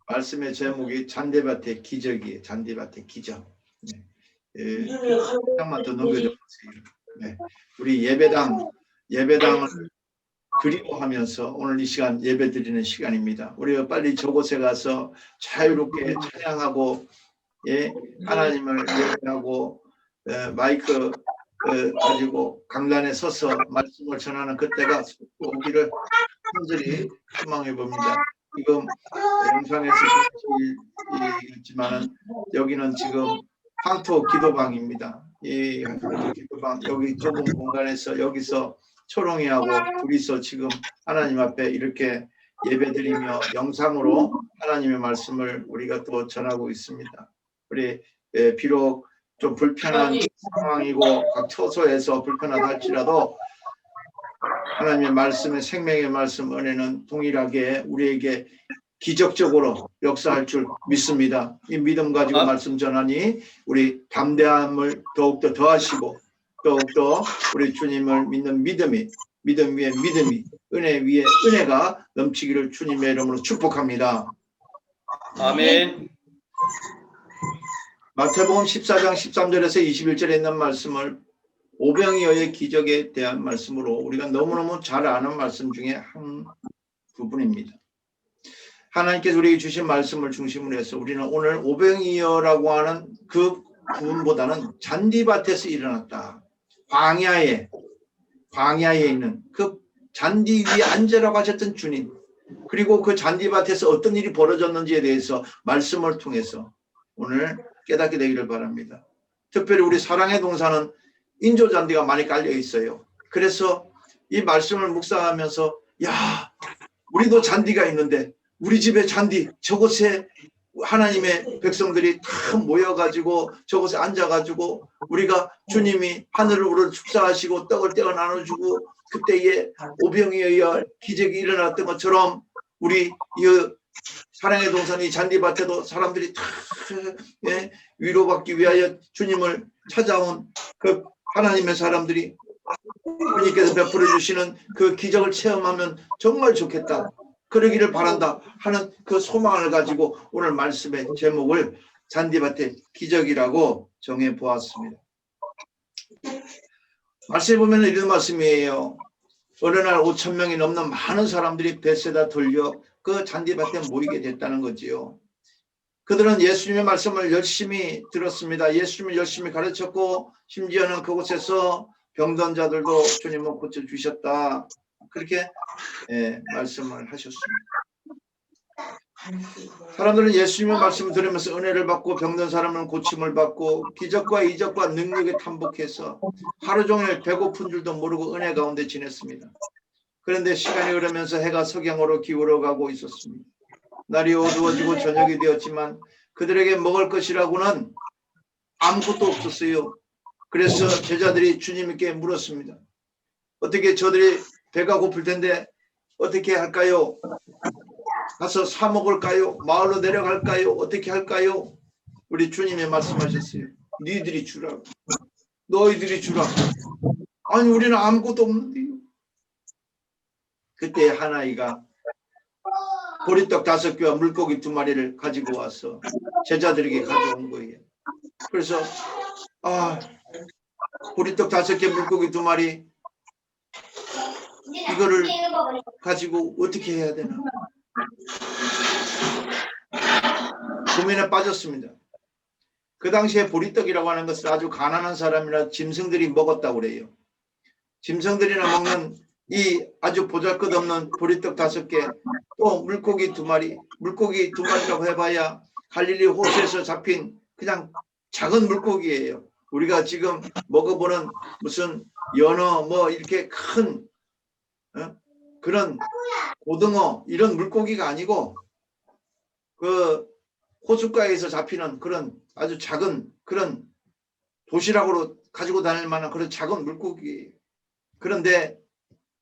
말씀의 제목이 잔디밭의 기적이에요. 잔디밭의 기적. 네. 잠깐만 더 넘겨줘 보세요. 네. 우리 예배당을 그리워하면서 오늘 이 시간 예배 드리는 시간입니다. 우리가 빨리 저곳에 가서 자유롭게 찬양하고, 예, 하나님을 예배하고, 마이크 가지고 강단에 서서 말씀을 전하는 그때가 오기를 간절히 소망해 봅니다. 지금 영상에서 보시겠지만 여기는 지금 황토 기도방입니다. 이 황토 기도방, 여기 좁은 공간에서 여기서 초롱이하고 둘이서 지금 하나님 앞에 이렇게 예배드리며 영상으로 하나님의 말씀을 우리가 또 전하고 있습니다. 우리 비록 좀 불편한 상황이고 각 처소에서 불편하다 할지라도 하나님의 말씀의 생명의 말씀 은혜는 동일하게 우리에게 기적적으로 역사할 줄 믿습니다. 이 믿음 가지고 말씀 전하니 우리 담대함을 더욱더 더하시고 더욱더 우리 주님을 믿는 믿음이, 믿음 위에 믿음이, 은혜 위에 은혜가 넘치기를 주님의 이름으로 축복합니다. 아멘. 마태복음 14장 13절에서 21절에 있는 말씀을 오병이어의 기적에 대한 말씀으로 우리가 너무너무 잘 아는 말씀 중에 한 부분입니다. 하나님께서 우리에게 주신 말씀을 중심으로 해서 우리는 오늘 오병이어라고 하는 그 부분보다는 잔디밭에서 일어났다. 광야에 있는 그 잔디 위에 앉으라고 하셨던 주님, 그리고 그 잔디밭에서 어떤 일이 벌어졌는지에 대해서 말씀을 통해서 오늘 깨닫게 되기를 바랍니다. 특별히 우리 사랑의 동산은 인조잔디가 많이 깔려 있어요. 그래서 이 말씀을 묵상하면서 야, 우리도 잔디가 있는데 우리 집에 잔디, 저곳에 하나님의 백성들이 다 모여가지고 저곳에 앉아가지고 우리가 주님이 하늘을 우리를 축사하시고 떡을 떼어 나눠주고 그때에 오병이어의 기적이 일어났던 것처럼 우리 이 사랑의 동산이 잔디밭에도 사람들이 다 위로받기 위하여 주님을 찾아온 그 하나님의 사람들이 주님께서 베풀어 주시는 그 기적을 체험하면 정말 좋겠다, 그러기를 바란다 하는 그 소망을 가지고 오늘 말씀의 제목을 잔디밭의 기적이라고 정해 보았습니다. 말씀에 보면 이런 말씀이에요. 어느 날 5,000명이 넘는 많은 사람들이 벳세다 돌려 그 잔디밭에 모이게 됐다는 거지요. 그들은 예수님의 말씀을 열심히 들었습니다. 예수님을 열심히 가르쳤고 심지어는 그곳에서 병든 자들도 주님은 고쳐주셨다, 그렇게 말씀을 하셨습니다. 사람들은 예수님의 말씀을 들으면서 은혜를 받고 병든 사람은 고침을 받고 기적과 이적과 능력에 탐복해서 하루 종일 배고픈 줄도 모르고 은혜 가운데 지냈습니다. 그런데 시간이 흐르면서 해가 석양으로 기울어가고 있었습니다. 날이 어두워지고 저녁이 되었지만 그들에게 먹을 것이라고는 아무것도 없었어요. 그래서 제자들이 주님께 물었습니다. 어떻게 저들이 배가 고플 텐데 어떻게 할까요? 가서 사 먹을까요? 마을로 내려갈까요? 어떻게 할까요? 우리 주님이 말씀하셨어요. 너희들이 주라고. 너희들이 주라고. 아니 우리는 아무것도 없는데요. 그때 한 아이가 보리떡 5개와 물고기 2마리를 가지고 와서 제자들에게 가져온 거예요. 그래서 보리떡 5개, 물고기 2마리, 이거를 가지고 어떻게 해야 되나 고민에 빠졌습니다. 그 당시에 보리떡이라고 하는 것을 아주 가난한 사람이나 짐승들이 먹었다고 그래요. 짐승들이나 먹는 이 아주 보잘것없는 보리떡 5개, 또 물고기 2마리, 물고기 2마리라고 해봐야 갈릴리 호수에서 잡힌 그냥 작은 물고기예요. 우리가 지금 먹어보는 무슨 연어 뭐 이렇게 큰 그런 고등어 이런 물고기가 아니고 그 호숫가에서 잡히는 그런 아주 작은 그런 도시락으로 가지고 다닐 만한 그런 작은 물고기예요. 그런데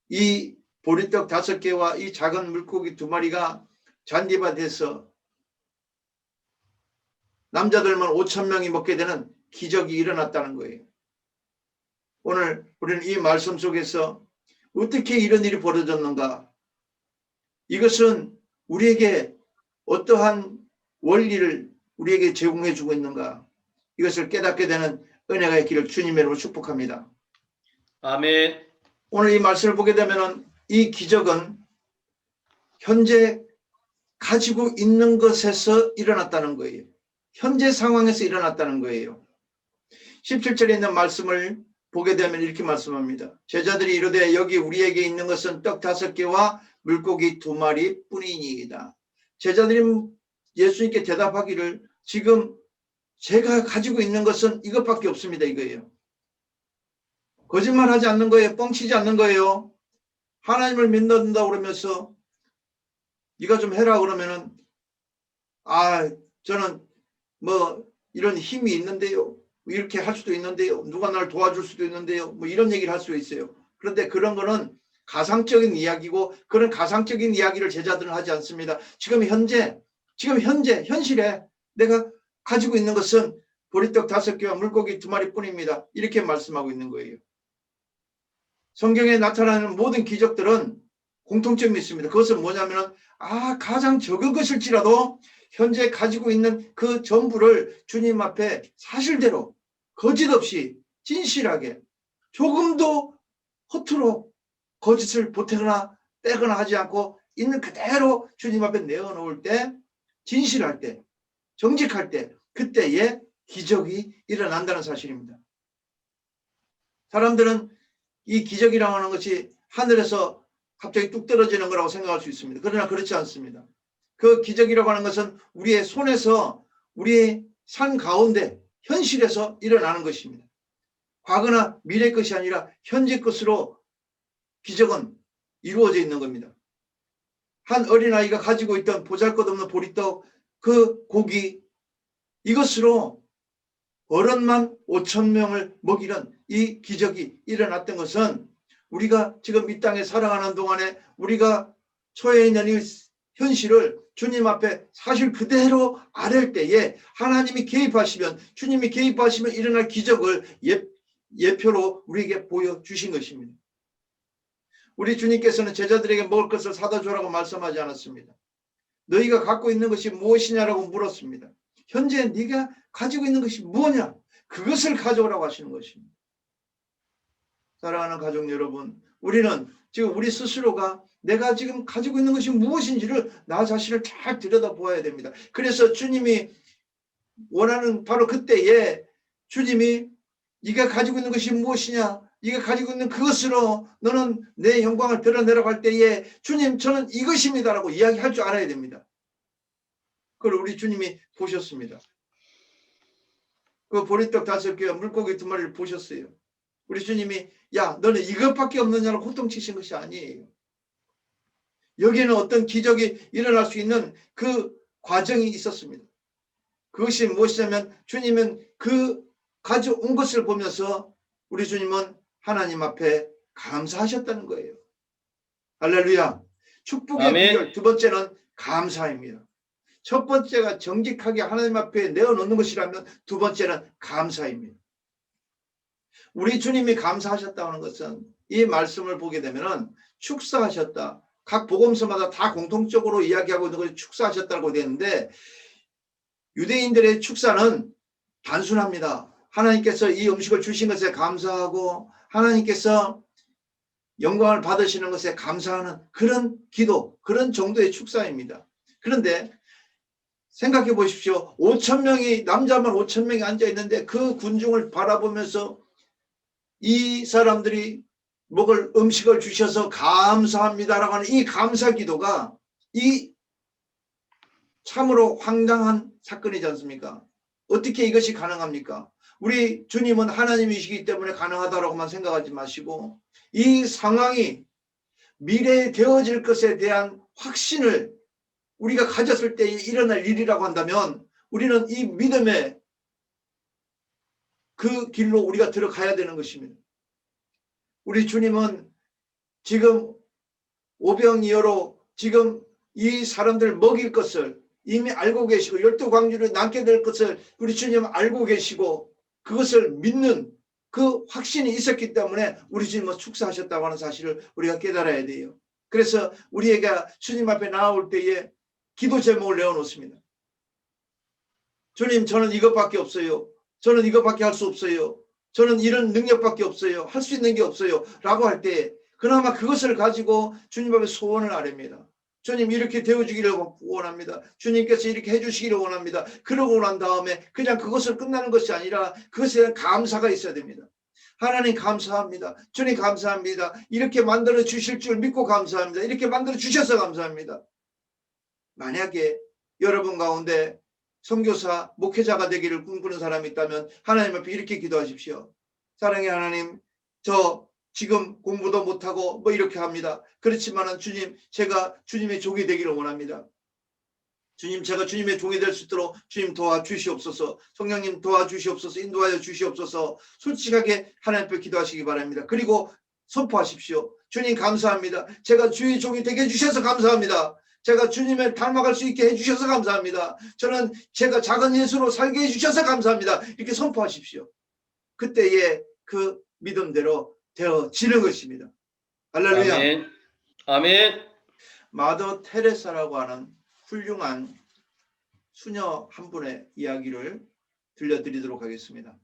이 보리떡 5개와 이 작은 물고기 2마리가 잔디밭에서 남자들만 5,000명이 먹게 되는 기적이 일어났다는 거예요. 오늘 우리는 이 말씀 속에서 어떻게 이런 일이 벌어졌는가, 이것은 우리에게 어떠한 원리를 우리에게 제공해 주고 있는가, 이것을 깨닫게 되는 은혜가 있기를 주님의 이름으로 축복합니다. 아멘. 오늘 이 말씀을 보게 되면 이 기적은 현재 가지고 있는 것에서 일어났다는 거예요. 현재 상황에서 일어났다는 거예요. 17절에 있는 말씀을 보게 되면 이렇게 말씀합니다. 제자들이 이르되 여기 우리에게 있는 것은 떡 5개와 물고기 2마리 뿐이니이다. 제자들이 예수님께 대답하기를 지금 제가 가지고 있는 것은 이것밖에 없습니다, 이거예요. 거짓말하지 않는 거예요. 뻥치지 않는 거예요. 하나님을 믿는다고 그러면서 네가 좀 해라 그러면은 저는 뭐 이런 힘이 있는데요, 이렇게 할 수도 있는데요, 누가 날 도와줄 수도 있는데요, 뭐 이런 얘기를 할 수 있어요. 그런데 그런 거는 가상적인 이야기고, 그런 가상적인 이야기를 제자들은 하지 않습니다. 지금 현재 현실에 내가 가지고 있는 것은 보리떡 5개와 물고기 2마리 뿐입니다. 이렇게 말씀하고 있는 거예요. 성경에 나타나는 모든 기적들은 공통점이 있습니다. 그것은 뭐냐면은 가장 적은 것일지라도 현재 가지고 있는 그 전부를 주님 앞에 사실대로 거짓 없이 진실하게, 조금도 허투루 거짓을 보태거나 빼거나 하지 않고 있는 그대로 주님 앞에 내어놓을 때, 진실할 때, 정직할 때, 그때에 기적이 일어난다는 사실입니다. 사람들은 이 기적이라고 하는 것이 하늘에서 갑자기 뚝 떨어지는 거라고 생각할 수 있습니다. 그러나 그렇지 않습니다. 그 기적이라고 하는 것은 우리의 손에서, 우리의 삶 가운데 현실에서 일어나는 것입니다. 과거나 미래 것이 아니라 현재 것으로 기적은 이루어져 있는 겁니다. 한 어린아이가 가지고 있던 보잘것없는 보리떡, 그 고기, 이것으로 어른만 5,000명을 먹이는 이 기적이 일어났던 것은 우리가 지금 이 땅에 살아가는 동안에 우리가 처해 있는 이 현실을 주님 앞에 사실 그대로 아랠 때에 하나님이 개입하시면, 주님이 개입하시면 일어날 기적을 예표로 우리에게 보여주신 것입니다. 우리 주님께서는 제자들에게 먹을 것을 사다 주라고 말씀하지 않았습니다. 너희가 갖고 있는 것이 무엇이냐라고 물었습니다. 현재 네가 가지고 있는 것이 뭐냐? 그것을 가져오라고 하시는 것입니다. 사랑하는 가족 여러분, 우리는 지금 우리 스스로가 내가 지금 가지고 있는 것이 무엇인지를 나 자신을 잘 들여다보아야 됩니다. 그래서 주님이 원하는 바로 그때에 주님이 네가 가지고 있는 것이 무엇이냐, 네가 가지고 있는 그것으로 너는 내 영광을 드러내라고 할 때에 주님 저는 이것입니다라고 이야기할 줄 알아야 됩니다. 그걸 우리 주님이 보셨습니다. 그 보리떡 5개와 물고기 2마리를 보셨어요. 우리 주님이 야 너는 이것밖에 없느냐고 호통치신 것이 아니에요. 여기에는 어떤 기적이 일어날 수 있는 그 과정이 있었습니다. 그것이 무엇이냐면 주님은 그 가져온 것을 보면서 우리 주님은 하나님 앞에 감사하셨다는 거예요. 할렐루야. 축복의 비결 두 번째는 감사입니다. 첫 번째가 정직하게 하나님 앞에 내어놓는 것이라면 두 번째는 감사입니다. 우리 주님이 감사하셨다고 하는 것은 이 말씀을 보게 되면 축사하셨다. 각 복음서마다 다 공통적으로 이야기하고 있는 것이 축사하셨다고 되는데, 유대인들의 축사는 단순합니다. 하나님께서 이 음식을 주신 것에 감사하고 하나님께서 영광을 받으시는 것에 감사하는 그런 기도, 그런 정도의 축사입니다. 그런데 생각해 보십시오. 5,000명이, 남자만 5,000명이 앉아 있는데 그 군중을 바라보면서 이 사람들이 먹을 음식을 주셔서 감사합니다라고 하는 이 감사 기도가 이 참으로 황당한 사건이지 않습니까? 어떻게 이것이 가능합니까? 우리 주님은 하나님이시기 때문에 가능하다라고만 생각하지 마시고 이 상황이 미래에 되어질 것에 대한 확신을 우리가 가졌을 때 일어날 일이라고 한다면 우리는 이 믿음의 그 길로 우리가 들어가야 되는 것입니다. 우리 주님은 지금 오병이어로 지금 이 사람들 먹일 것을 이미 알고 계시고 12광주를 남게 될 것을 우리 주님은 알고 계시고 그것을 믿는 그 확신이 있었기 때문에 우리 주님은 축사하셨다고 하는 사실을 우리가 깨달아야 돼요. 그래서 우리가 주님 앞에 나올 때에 기도 제목을 내어놓습니다. 주님, 저는 이것밖에 없어요. 저는 이것밖에 할 수 없어요. 저는 이런 능력밖에 없어요. 할 수 있는 게 없어요. 라고 할 때 그나마 그것을 가지고 주님 앞에 소원을 아뢰입니다. 주님, 이렇게 되어주기를 원합니다. 주님께서 이렇게 해주시기를 원합니다. 그러고 난 다음에 그냥 그것을 끝나는 것이 아니라 그것에 대한 감사가 있어야 됩니다. 하나님 감사합니다. 주님 감사합니다. 이렇게 만들어 주실 줄 믿고 감사합니다. 이렇게 만들어 주셔서 감사합니다. 만약에 여러분 가운데 선교사, 목회자가 되기를 꿈꾸는 사람이 있다면 하나님 앞에 이렇게 기도하십시오. 사랑의 하나님, 저 지금 공부도 못하고 뭐 이렇게 합니다. 그렇지만은 주님, 제가 주님의 종이 되기를 원합니다. 주님, 제가 주님의 종이 될 수 있도록 주님 도와주시옵소서. 성령님 도와주시옵소서. 인도하여 주시옵소서. 솔직하게 하나님 앞에 기도하시기 바랍니다. 그리고 선포하십시오. 주님 감사합니다. 제가 주의 종이 되게 해주셔서 감사합니다. 제가 주님을 닮아갈 수 있게 해주셔서 감사합니다. 저는 제가 작은 예수로 살게 해주셔서 감사합니다. 이렇게 선포하십시오. 그때의 그 믿음대로 되어지는 것입니다. 할렐루야. 아멘. 아멘. 마더 테레사라고 하는 훌륭한 수녀 한 분의 이야기를 들려드리도록 하겠습니다.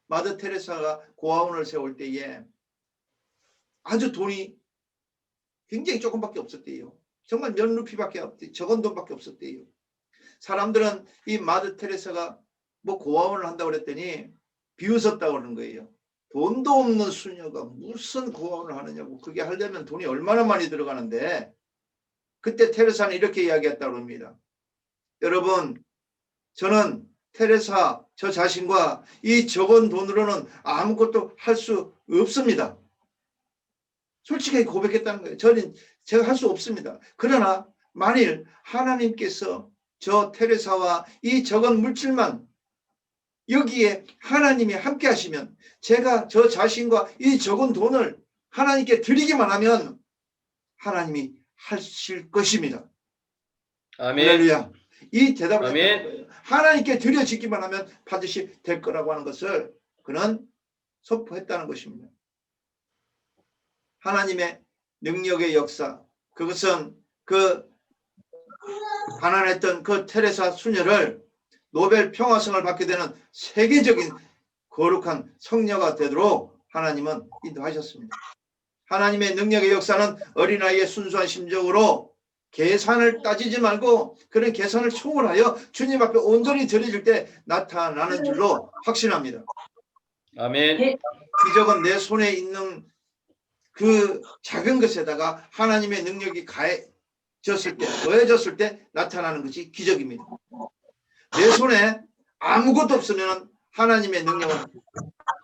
마더 테레사가 고아원을 세울 때에 아주 돈이 굉장히 조금밖에 없었대요. 정말 몇 루피밖에 없대, 적은 돈밖에 없었대요. 사람들은 이 마더 테레사가 뭐 고아원을 한다고 그랬더니 비웃었다고 그러는 거예요. 돈도 없는 수녀가 무슨 고아원을 하느냐고. 그게 하려면 돈이 얼마나 많이 들어가는데. 그때 테레사는 이렇게 이야기했다고 합니다. 여러분, 저는 테레사 저 자신과 이 적은 돈으로는 아무것도 할 수 없습니다. 솔직하게 고백했다는 거예요. 제가 할 수 없습니다. 그러나 만일 하나님께서 저 테레사와 이 적은 물질만 여기에 하나님이 함께 하시면 제가 저 자신과 이 적은 돈을 하나님께 드리기만 하면 하나님이 하실 것입니다. 아멘. 할렐루야. 이 대답을 아멘. 했다는 거예요. 하나님께 드려지기만 하면 반드시 될 거라고 하는 것을 그는 선포했다는 것입니다. 하나님의 능력의 역사, 그것은 그 가난했던 그 테레사 수녀를 노벨 평화상을 받게 되는 세계적인 거룩한 성녀가 되도록 하나님은 인도하셨습니다. 하나님의 능력의 역사는 어린아이의 순수한 심정으로 계산을 따지지 말고 그런 계산을 초월하여 주님 앞에 온전히 드려질 때 나타나는 줄로 확신합니다. 아멘. 기적은 내 손에 있는 그 작은 것에다가 하나님의 능력이 가해졌을 때, 더해졌을 때 나타나는 것이 기적입니다. 내 손에 아무것도 없으면 하나님의 능력은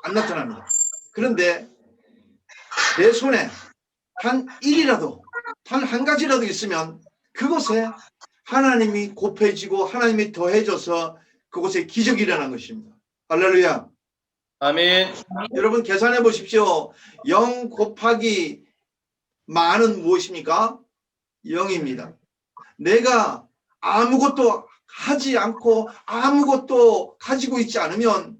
안 나타납니다. 그런데 내 손에 단 1이라도, 단 한 가지라도 있으면 그곳에 하나님이 곱해지고 하나님이 더해져서 그곳에 기적이 일어난 것입니다. 할렐루야. 아멘. 여러분 계산해 보십시오. 0 곱하기 만은 무엇입니까? 0입니다. 내가 아무것도 하지 않고 아무것도 가지고 있지 않으면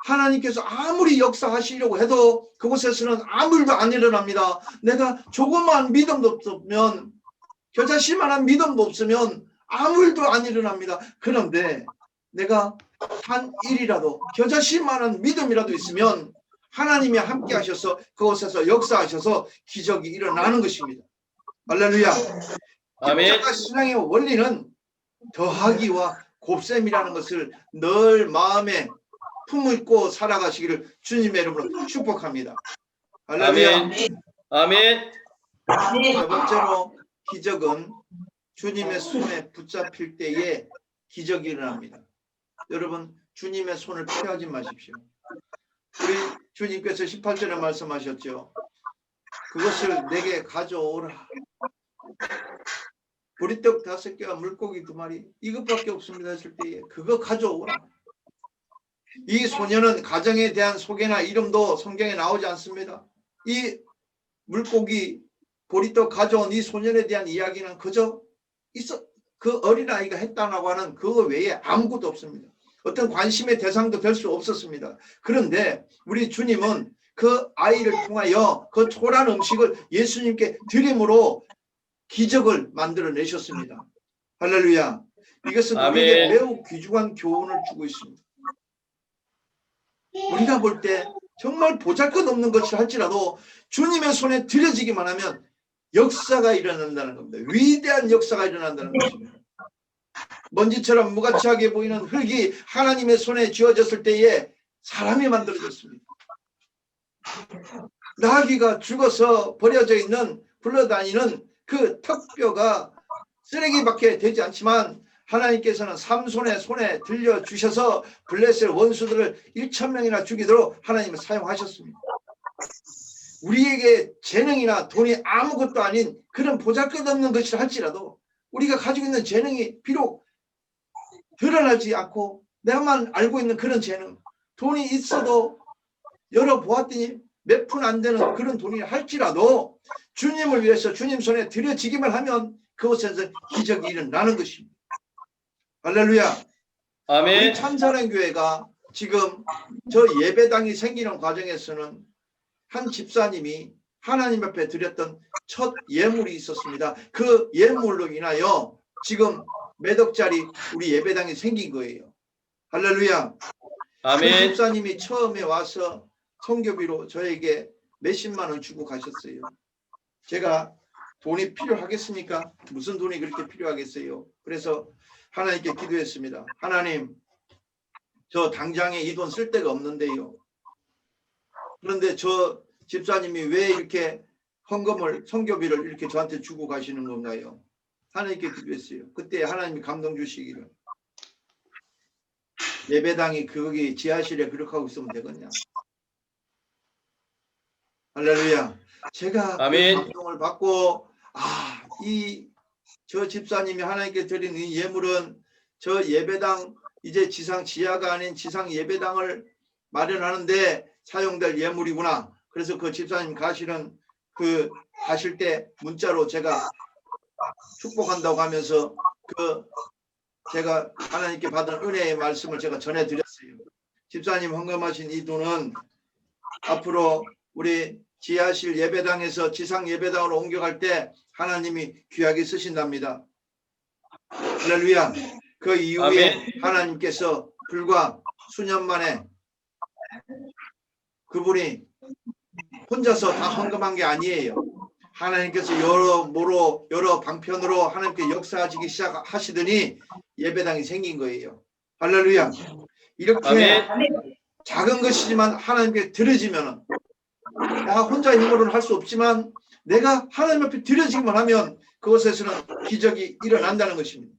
하나님께서 아무리 역사하시려고 해도 그곳에서는 아무 일도 안 일어납니다. 내가 조그만 믿음도 없으면, 겨자씨만한 믿음도 없으면 아무 일도 안 일어납니다. 그런데 내가 한 일이라도, 겨자씨만한 믿음이라도 있으면 하나님이 함께 하셔서 그곳에서 역사하셔서 기적이 일어나는 것입니다. 할렐루야. 아멘. 신앙의 원리는 더하기와 곱셈이라는 것을 늘 마음에 품고 살아가시기를 주님의 이름으로 축복합니다. 할렐루야. 아멘. 아멘. 세 번째로 기적은 주님의 손에 붙잡힐 때에 기적이 일어납니다. 여러분 주님의 손을 피하지 마십시오. 우리 주님께서 18절에 말씀하셨죠. 그것을 내게 가져오라. 보리떡 5개와 물고기 2마리 이것밖에 없습니다 했을 때에 그거 가져오라. 이 소녀는 가정에 대한 소개나 이름도 성경에 나오지 않습니다. 이 물고기 보리떡 가져온 이 소년에 대한 이야기는 그저 그 어린아이가 했다라고 하는 그거 외에 아무것도 없습니다. 어떤 관심의 대상도 될 수 없었습니다. 그런데 우리 주님은 그 아이를 통하여 그 초라한 음식을 예수님께 드림으로 기적을 만들어내셨습니다. 할렐루야. 이것은 아멘. 우리에게 매우 귀중한 교훈을 주고 있습니다. 우리가 볼 때 정말 보잘것없는 것을 할지라도 주님의 손에 들여지기만 하면 역사가 일어난다는 겁니다. 위대한 역사가 일어난다는 것입니다. 먼지처럼 무가치하게 보이는 흙이 하나님의 손에 쥐어졌을 때에 사람이 만들어졌습니다. 나귀가 죽어서 버려져 있는 굴러다니는 그 턱뼈가 쓰레기밖에 되지 않지만 하나님께서는 삼손의 손에 들려주셔서 블레셋 원수들을 1,000명이나 죽이도록 하나님을 사용하셨습니다. 우리에게 재능이나 돈이 아무것도 아닌 그런 보잘것없는 것이라 할지라도 우리가 가지고 있는 재능이 비록 드러나지 않고 내가만 알고 있는 그런 재능, 돈이 있어도 열어보았더니 몇 푼 안 되는 그런 돈이 할지라도 주님을 위해서 주님 손에 들여지기만 하면 그곳에서 기적이 일어나는 것입니다. 할렐루야. 우리 아멘. 참사랑교회가 지금 저 예배당이 생기는 과정에서는 한 집사님이 하나님 앞에 드렸던 첫 예물이 있었습니다. 그 예물로 인하여 지금 몇 억짜리 우리 예배당이 생긴 거예요. 할렐루야. 아멘. 그 집사님이 처음에 와서 선교비로 저에게 몇십만 원 주고 가셨어요. 제가 돈이 필요하겠습니까? 무슨 돈이 그렇게 필요하겠어요? 그래서 하나님께 기도했습니다. 하나님, 저 당장에 이 돈 쓸 데가 없는데요. 그런데 저 집사님이 왜 이렇게 헌금을, 선교비를 이렇게 저한테 주고 가시는 건가요? 하나님께 기도했어요. 그때 하나님이 감동 주시기를. 예배당이 거기 지하실에 그렇게 하고 있으면 되겠냐? 할렐루야. 제가 아멘. 그 감동을 받고 저 집사님이 하나님께 드린 이 예물은 저 예배당 이제 지상 지하가 아닌 지상 예배당을 마련하는데 사용될 예물이구나. 그래서 그 집사님 가실 때 문자로 제가 축복한다고 하면서 제가 하나님께 받은 은혜의 말씀을 제가 전해드렸어요. 집사님 헌금하신 이 돈은 앞으로 우리 지하실 예배당에서 지상 예배당으로 옮겨갈 때 하나님이 귀하게 쓰신답니다. 할렐루야. 그 이후에 아멘. 하나님께서 불과 수년 만에 그분이 혼자서 다 헌금한 게 아니에요. 하나님께서 여러 방편으로 하나님께 역사하시기 시작하시더니 예배당이 생긴 거예요. 할렐루야. 이렇게 아멘. 작은 것이지만 하나님께 드려지면 내가 혼자 힘으로는 할 수 없지만 내가 하나님 앞에 드려지기만 하면 그곳에서는 기적이 일어난다는 것입니다.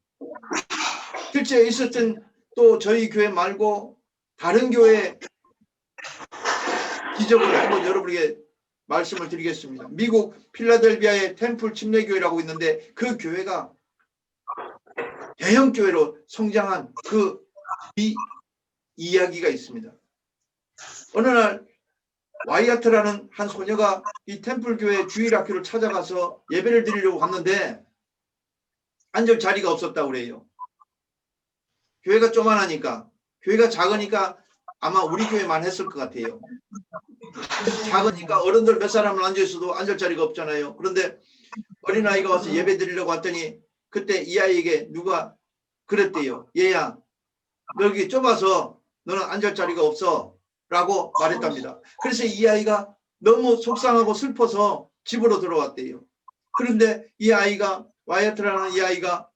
실제 있었던 또 저희 교회 말고 다른 교회 기적을 한번 여러분에게 말씀을 드리겠습니다. 미국 필라델피아의 템플 침례교회라고 있는데 그 교회가 대형 교회로 성장한 이 이야기가 있습니다. 어느 날 와이어트라는 한 소녀가 이 템플교회 주일학교를 찾아가서 예배를 드리려고 갔는데 앉을 자리가 없었다고 그래요. 교회가 조만하니까, 교회가 작으니까 아마 우리 교회만 했을 것 같아요. 작으니까 어른들 몇 사람은 앉아있어도 앉을 자리가 없잖아요. 그런데 어린아이가 와서 예배 드리려고 왔더니 그때 이 아이에게 누가 그랬대요. 얘야, 여기 좁아서 너는 앉을 자리가 없어 라고 말했답니다. 그래서 이 아이가 너무 속상하고 슬퍼서 집으로 들어왔대요. 그런데 이 아이가, 와이어트라는 이 아이가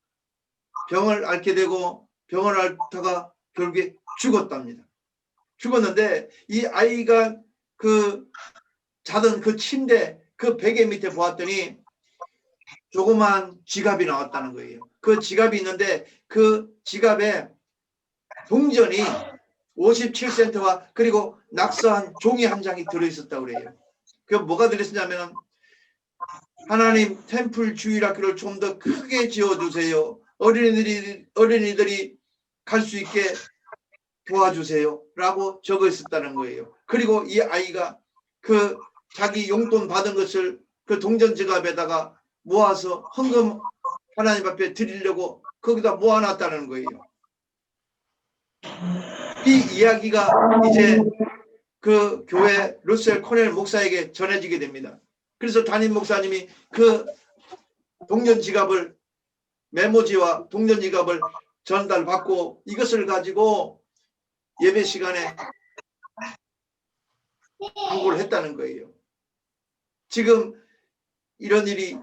병을 앓게 되고 병을 앓다가 결국에 죽었답니다. 죽었는데 이 아이가 자던 그 침대 그 베개 밑에 보았더니 조그만 지갑이 나왔다는 거예요. 그 지갑이 있는데 그 지갑에 동전이 57센트와 그리고 낙서한 종이 한 장이 들어있었다고 그래요. 그 뭐가 들어있었냐면 하나님 템플 주일학교를 좀 더 크게 지어주세요. 어린이들이 갈 수 있게 도와주세요 라고 적어 있었다는 거예요. 그리고 이 아이가 자기 용돈 받은 것을 그 동전 지갑에다가 모아서 헌금 하나님 앞에 드리려고 거기다 모아놨다는 거예요. 이 이야기가 이제 그 교회 루셀 코넬 목사에게 전해지게 됩니다. 그래서 담임 목사님이 그 동전 지갑을 메모지와 동전지갑을 전달받고 이것을 가지고 예배 시간에 광고를 했다는 거예요. 지금 이런 일이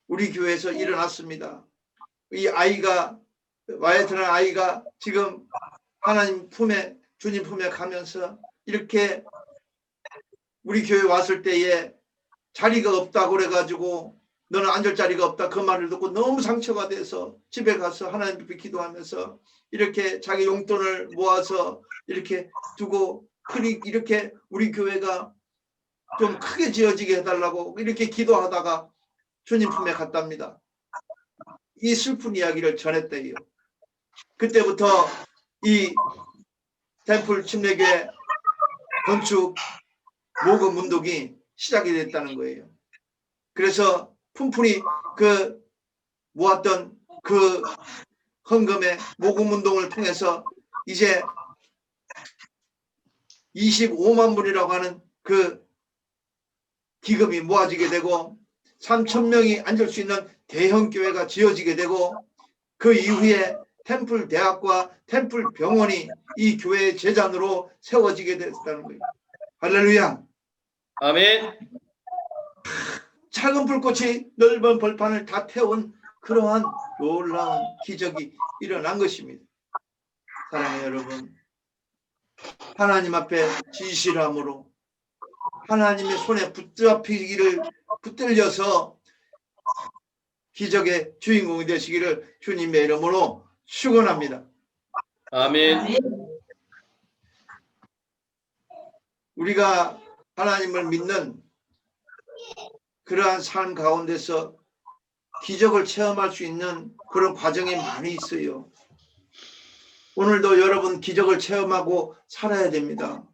우리 교회에서 일어났습니다. 이 아이가, 와이어트라는 아이가 지금 하나님 품에, 주님 품에 가면서 이렇게 우리 교회 왔을 때에 자리가 없다고 그래가지고 너는 앉을 자리가 없다 그 말을 듣고 너무 상처가 돼서 집에 가서 하나님 앞에 기도하면서 이렇게 자기 용돈을 모아서 이렇게 두고 이렇게 우리 교회가 좀 크게 지어지게 해달라고 이렇게 기도하다가 주님 품에 갔답니다. 이 슬픈 이야기를 전했대요. 그때부터 이 템플 침례교회 건축 모금 운동이 시작이 됐다는 거예요. 그래서 푼푼히 그 모았던 그 헌금의 모금 운동을 통해서 이제 25만 불이라고 하는 그 기금이 모아지게 되고 3,000명이 앉을 수 있는 대형 교회가 지어지게 되고 그 이후에 템플 대학과 템플 병원이 이 교회의 재단으로 세워지게 됐다는 거예요. 할렐루야. 아멘. 작은 불꽃이 넓은 벌판을 다 태운 그러한 놀라운 기적이 일어난 것입니다. 사랑하는 여러분, 하나님 앞에 진실함으로 하나님의 손에 붙들려서 기적의 주인공이 되시기를 주님의 이름으로 축원합니다. 아멘. 우리가 하나님을 믿는 그러한 삶 가운데서 기적을 체험할 수 있는 그런 과정이 많이 있어요. 오늘도 여러분 기적을 체험하고 살아야 됩니다.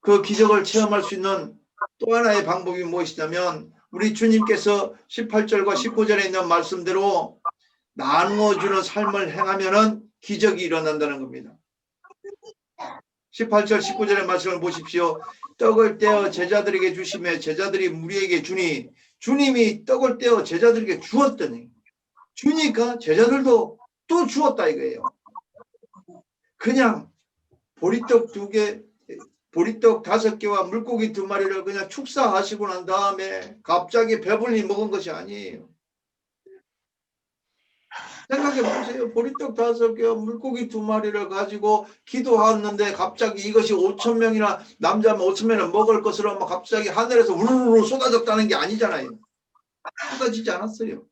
그 기적을 체험할 수 있는 또 하나의 방법이 무엇이냐면 우리 주님께서 18절과 19절에 있는 말씀대로 나누어주는 삶을 행하면은 기적이 일어난다는 겁니다. 18절 19절의 말씀을 보십시오. 떡을 떼어 제자들에게 주시며 제자들이 무리에게 주니 주님이 떡을 떼어 제자들에게 주었더니 주니까 제자들도 또 주었다 이거예요. 그냥 보리떡 2개, 보리떡 5개와 물고기 2마리를 그냥 축사하시고 난 다음에 갑자기 배불리 먹은 것이 아니에요. 생각해 보세요. 보리떡 5개와 물고기 2마리를 가지고 기도하는데 갑자기 이것이 5,000명이나 남자면 5,000명이나 먹을 것으로 막 갑자기 하늘에서 우르르 쏟아졌다는 게 아니잖아요. 쏟아지지 않았어요.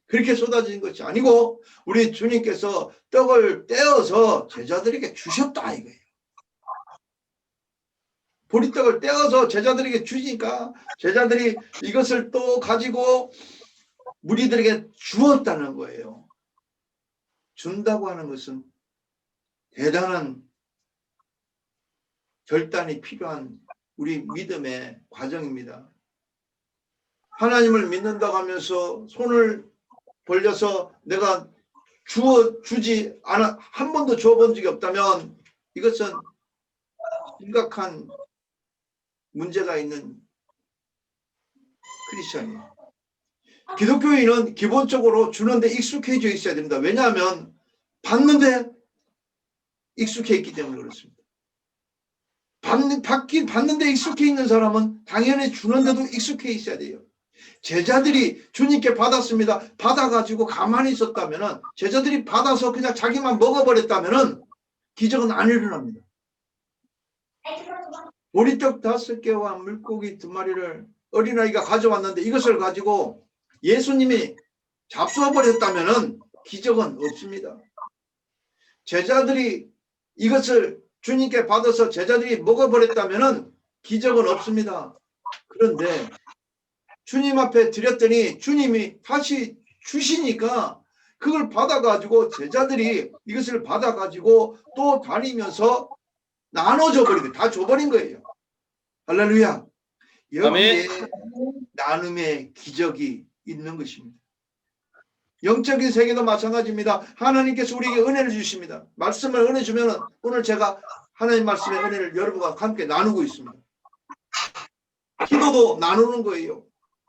그렇게 쏟아진 것이 아니고 우리 주님께서 떡을 떼어서 제자들에게 주셨다 이거예요. 보리떡을 떼어서 제자들에게 주니까 제자들이 이것을 또 가지고 무리들에게 주었다는 거예요. 준다고 하는 것은 대단한 결단이 필요한 우리 믿음의 과정입니다. 하나님을 믿는다고 하면서 손을 벌려서 내가 주지 않아 한 번도 주어본 적이 없다면 이것은 심각한 문제가 있는 크리스천이에요. 기독교인은 기본적으로 주는데 익숙해져 있어야 됩니다. 왜냐하면 받는데 익숙해 있기 때문에 그렇습니다. 받는데 익숙해 있는 사람은 당연히 주는데도 익숙해 있어야 돼요. 제자들이 주님께 받았습니다. 받아가지고 가만히 있었다면 제자들이 받아서 그냥 자기만 먹어버렸다면 기적은 안 일어납니다. 보리떡 5개와 물고기 2마리를 어린아이가 가져왔는데 이것을 가지고 예수님이 잡수어버렸다면 기적은 없습니다. 제자들이 이것을 주님께 받아서 제자들이 먹어버렸다면 기적은 없습니다. 그런데 주님 앞에 드렸더니 주님이 다시 주시니까 그걸 받아가지고 제자들이 이것을 받아가지고 또 다니면서 나눠줘 버리고 다 줘버린 거예요. 할렐루야. 여기에 나눔의 기적이 있는 것입니다. 영적인 세계도 마찬가지입니다. 하나님께서 우리에게 은혜를 주십니다. 말씀을 은혜 주면 오늘 제가 하나님 말씀의 은혜를 여러분과 함께 나누고 있습니다. 기도도 나누는 거예요.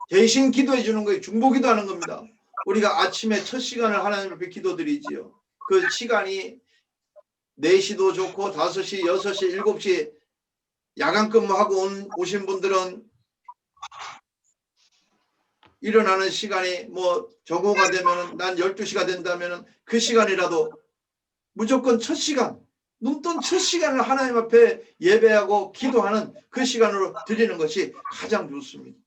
대신 기도해 주는 거예요. 중보기도 하는 겁니다. 우리가 아침에 첫 시간을 하나님 앞에 기도드리지요. 그 시간이 4시도 좋고 5시, 6시, 7시 야간 근무하고 오신 분들은 일어나는 시간이 뭐 정오가 되면 난 12시가 된다면 그 시간이라도 무조건 첫 시간, 눈 뜬 첫 시간을 하나님 앞에 예배하고 기도하는 그 시간으로 드리는 것이 가장 좋습니다.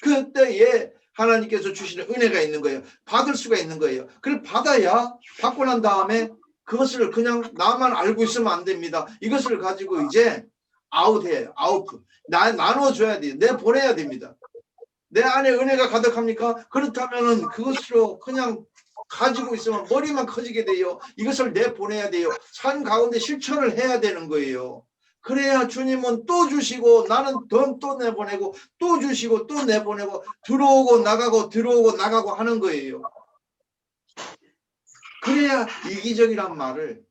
그때에 하나님께서 주시는 은혜가 있는 거예요. 받을 수가 있는 거예요. 그걸 받아야 받고 난 다음에 그것을 그냥 나만 알고 있으면 안 됩니다. 이것을 가지고 이제 아웃해요. 아웃. 나눠줘야 돼요. 내보내야 됩니다. 내 안에 은혜가 가득합니까? 그렇다면 그것으로 그냥 가지고 있으면 머리만 커지게 돼요. 이것을 내보내야 돼요. 삶 가운데 실천을 해야 되는 거예요. 그래야 주님은 또 주시고 나는 또 내보내고 또 주시고 또 내보내고 들어오고 나가고 들어오고 나가고 하는 거예요. 그래야 이기적이란 말을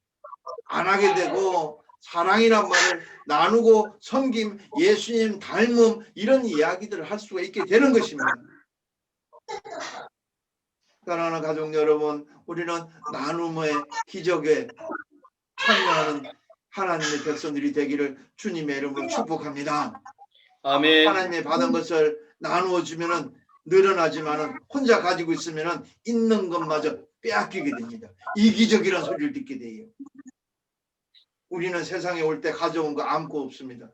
안 하게 되고 사랑이란 말을 나누고 섬김, 예수님 닮음 이런 이야기들을 할 수가 있게 되는 것입니다. 사랑하는 가족 여러분, 우리는 나눔의 기적에 참여하는 하나님의 백성들이 되기를 주님의 이름으로 축복합니다. 아멘. 하나님의 받은 것을 나누어 주면은 늘어나지만은 혼자 가지고 있으면은 있는 것마저 빼앗기게 됩니다. 이기적이라는 소리를 듣게 돼요. 우리는 세상에 올 때 가져온 거 아무것도 없습니다.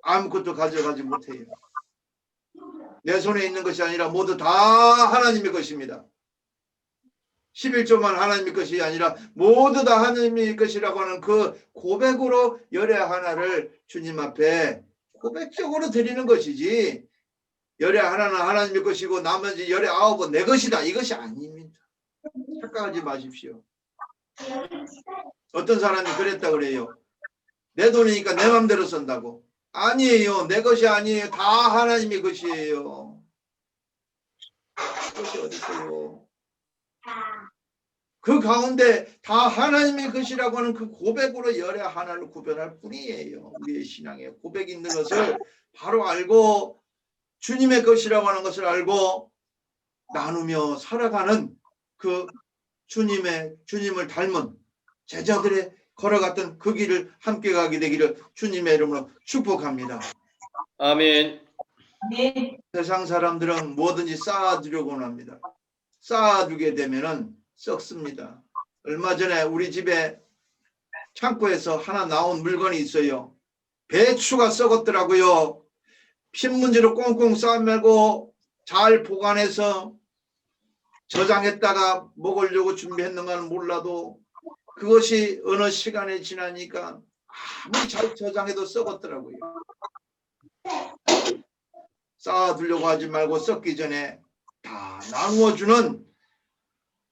아무것도 가져가지 못해요. 내 손에 있는 것이 아니라 모두 다 하나님의 것입니다. 11조만 하나님의 것이 아니라 모두 다 하나님의 것이라고 하는 그 고백으로 열애 하나를 주님 앞에 고백적으로 드리는 것이지, 열애 하나는 하나님의 것이고 나머지 열애 9은 내 것이다, 이것이 아닙니다. 착각하지 마십시오. 어떤 사람이 그랬다 그래요. 내 돈이니까 내 맘대로 쓴다고. 아니에요. 내 것이 아니에요. 다 하나님의 것이에요. 그것이 어디 있어요? 그 가운데 다 하나님의 것이라고 하는 그 고백으로 열애 하나를 구별할 뿐이에요. 우리의 신앙에 고백이 있는 것을 바로 알고 주님의 것이라고 하는 것을 알고 나누며 살아가는 그 주님을 닮은 제자들의 걸어갔던 그 길을 함께 가게 되기를 주님의 이름으로 축복합니다. 아멘. 세상 사람들은 뭐든지 쌓아두려고 합니다. 쌓아두게 되면은 썩습니다. 얼마 전에 우리 집에 창고에서 하나 나온 물건이 있어요. 배추가 썩었더라고요. 신문지로 꽁꽁 싸매고 잘 보관해서 저장했다가 먹으려고 준비했는가는 몰라도 그것이 어느 시간이 지나니까 아무리 잘 저장해도 썩었더라고요. 쌓아두려고 하지 말고 썩기 전에 다 나누어주는,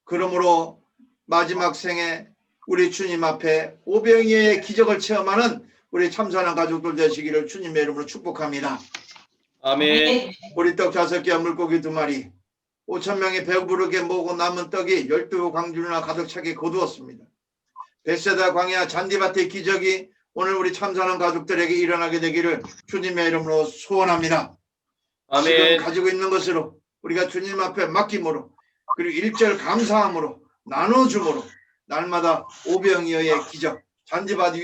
그러므로 마지막 생에 우리 주님 앞에 오병이어의 기적을 체험하는 우리 참사랑 가족들 되시기를 주님의 이름으로 축복합니다. 아멘. 보리떡 5개와 물고기 2마리, 5,000명이 배부르게 먹고 남은 떡이 12광주나 가득 차게 거두었습니다. 벳세다 광야 잔디밭의 기적이 오늘 우리 참사랑 가족들에게 일어나게 되기를 주님의 이름으로 소원합니다. 아멘. 지금 가지고 있는 것으로 우리가 주님 앞에 맡김으로, 그리고 일절 감사함으로 나눠줌으로 날마다 오병이어의 기적, 잔디밭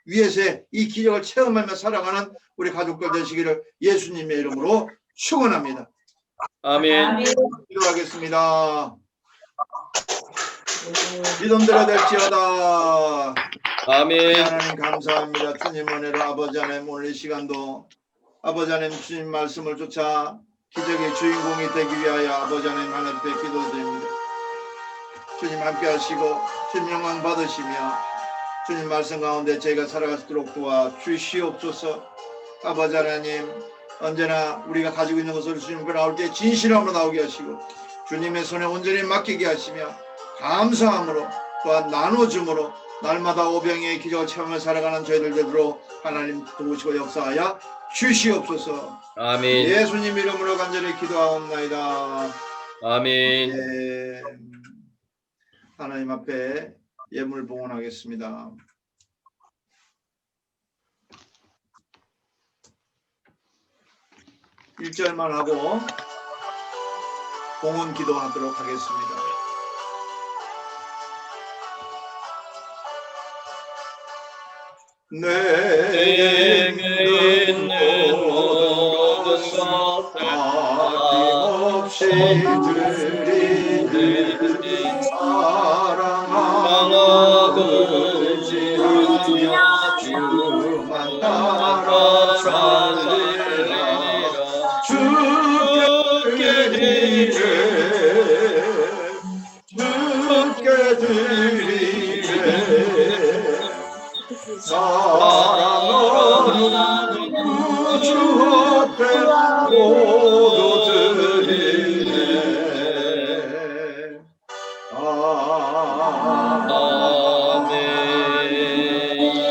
위에서의 이 기적을 체험하며 살아가는 우리 가족들 되시기를 예수님의 이름으로 축원합니다. 아멘. 기도하겠습니다. 믿음대로 될지어다. 아멘. 하나님 감사합니다. 주님 은혜로 아버지 하나님 오늘 이 시간도 아버지 하나님 주님 말씀을 쫓아 기적의 주인공이 되기 위하여 아버지 하나님 하나님께 기도드립니다. 주님 함께 하시고 주님 영광 받으시며 주님 말씀 가운데 저희가 살아갈 수 있도록 도와주시옵소서. 아버지 하나님 언제나 우리가 가지고 있는 것을 주님 앞에 나올 때 진실함으로 나오게 하시고 주님의 손에 온전히 맡기게 하시며 감사함으로 또한 나눠줌으로 날마다 오병이의 기적을 체험을 살아가는 저희들 되도록 하나님 도우시고 역사하여 주시옵소서. 아멘. 예수님 이름으로 간절히 기도하옵나이다. 아멘. 하나님 앞에 예물 봉헌하겠습니다. 일절만 하고 봉헌 기도하도록 하겠습니다. 내게 있는 모든 것을 아낌없이 드리니 사랑하고 의지하며 주만 따라 살리라. 주께 드리래 주께 드리래 사랑하는 구주 앞에 모두 드리네. 아멘.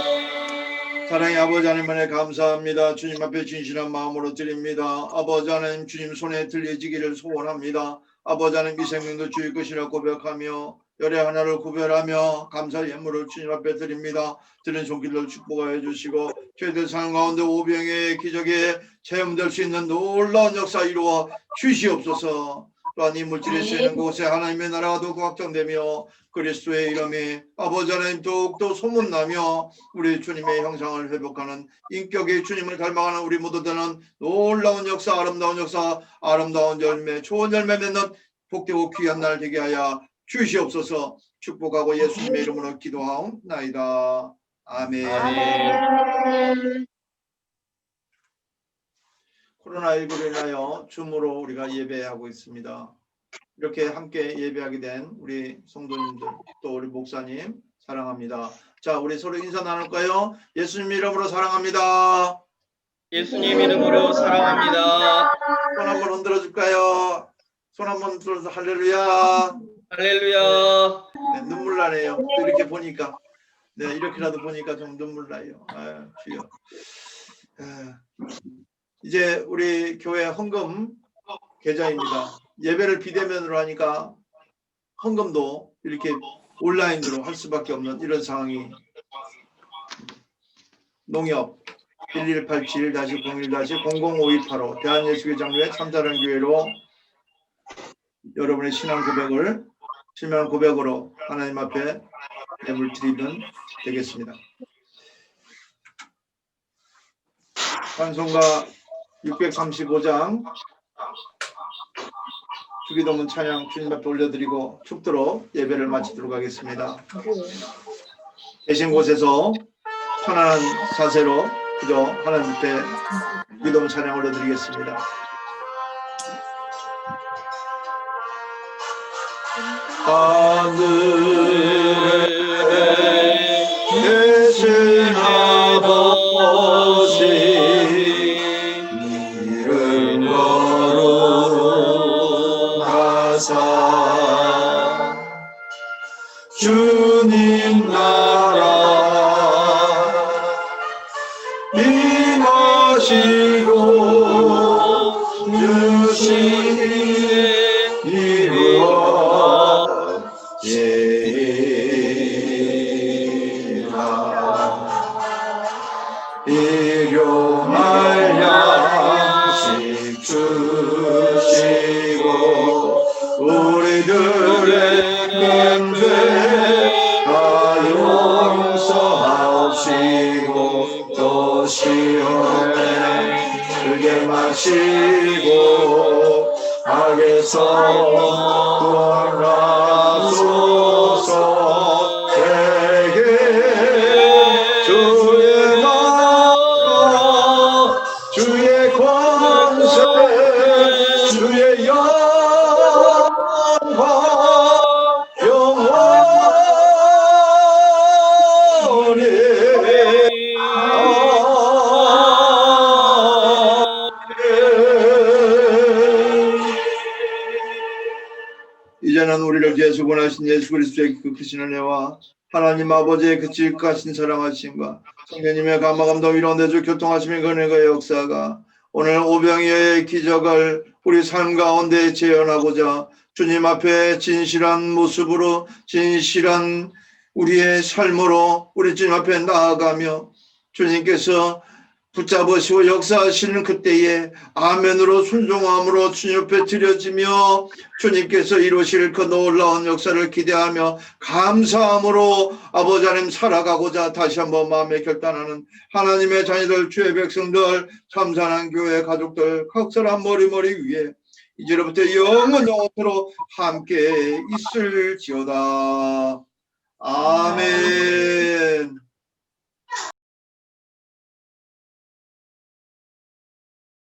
사랑의 아버지 하나님께 감사합니다. 주님 앞에 진실한 마음으로 드립니다. 아버지 하나님 주님 손에 들려지기를 소원합니다. 아버지 하나님 이 생명도 주의 것이라 고백하며 열의 하나를 구별하며 감사의 예물을 주님 앞에 드립니다. 드린 손길을 축복하여 주시고 저희들 삶 가운데 오병의 기적에 체험될 수 있는 놀라운 역사 이루어 주시옵소서. 또한 이 물질에 쓰이는 곳에 하나님의 나라가 더욱 확장되며 그리스도의 이름이 아버지 하나님 더욱더 소문나며 우리 주님의 형상을 회복하는 인격의 주님을 닮아가는 우리 모두 되는 놀라운 역사, 아름다운 역사, 아름다운 열매, 좋은 열매 맺는 복되고 귀한 날 되게 하여 주시옵소서. 축복하고 예수님의 이름으로 기도하옵나이다. 아멘. 아멘. 코로나19로 인하여 줌으로 우리가 예배하고 있습니다. 이렇게 함께 예배하게 된 우리 성도님들 또 우리 목사님 사랑합니다. 자, 우리 서로 인사 나눌까요? 예수님 이름으로 사랑합니다. 예수님 이름으로 사랑합니다. 손 한번 흔들어 줄까요? 손 한번 흔들어서 할렐루야. 할렐루야. 네, 눈물 나네요. 또 이렇게 보니까 네, 이렇게라도 보니까 좀 눈물 나요. 아유, 주여. 이제 우리 교회 헌금 계좌입니다. 예배를 비대면으로 하니까 헌금도 이렇게 온라인으로 할 수밖에 없는 이런 상황이 농협 1187-01-005185 대한예수교 장로회 참자른 교회로 여러분의 신앙 고백을 실명 고백으로 하나님 앞에 예물 드리면 되겠습니다. 찬송가 635장 주기도문 찬양 주님 앞에 올려드리고 축도로 예배를 마치도록 하겠습니다. 계신 곳에서 편안한 자세로 그저 하나님 앞에 주기도문 찬양 올려드리겠습니다. 하늘에 계신 아버지 이름 거룩하사 주님 나라 임하시고 주신 이루어 일용할 양식 주시고 우리들의 멘대가 용서하시고 또 시험에 크게 마시고 악에서 구원하소서. 세계 주의 나라 주의 권세 주의 영광 영원히 이제는 우리를 예수 권하신 예수 그리스도의 그 크신 은혜와 하나님 아버지의 그 지극하신 사랑하심과 성령님의 감화감동 위로한 대주 교통하심의 그 은혜가 역사가 오늘 오병이어의 기적을 우리 삶 가운데 재현하고자 주님 앞에 진실한 모습으로 진실한 우리의 삶으로 우리 주님 앞에 나아가며 주님께서 붙잡으시고 역사하시는 그때에 아멘으로 순종함으로 주님 옆에 드려지며 주님께서 이루실 그 놀라운 역사를 기대하며 감사함으로 아버지 하나님 살아가고자 다시 한번 마음에 결단하는 하나님의 자녀들, 주의 백성들, 참사랑 교회 가족들 각설한 머리머리 위에 이제로부터 영원토록 함께 있을지어다. 아멘.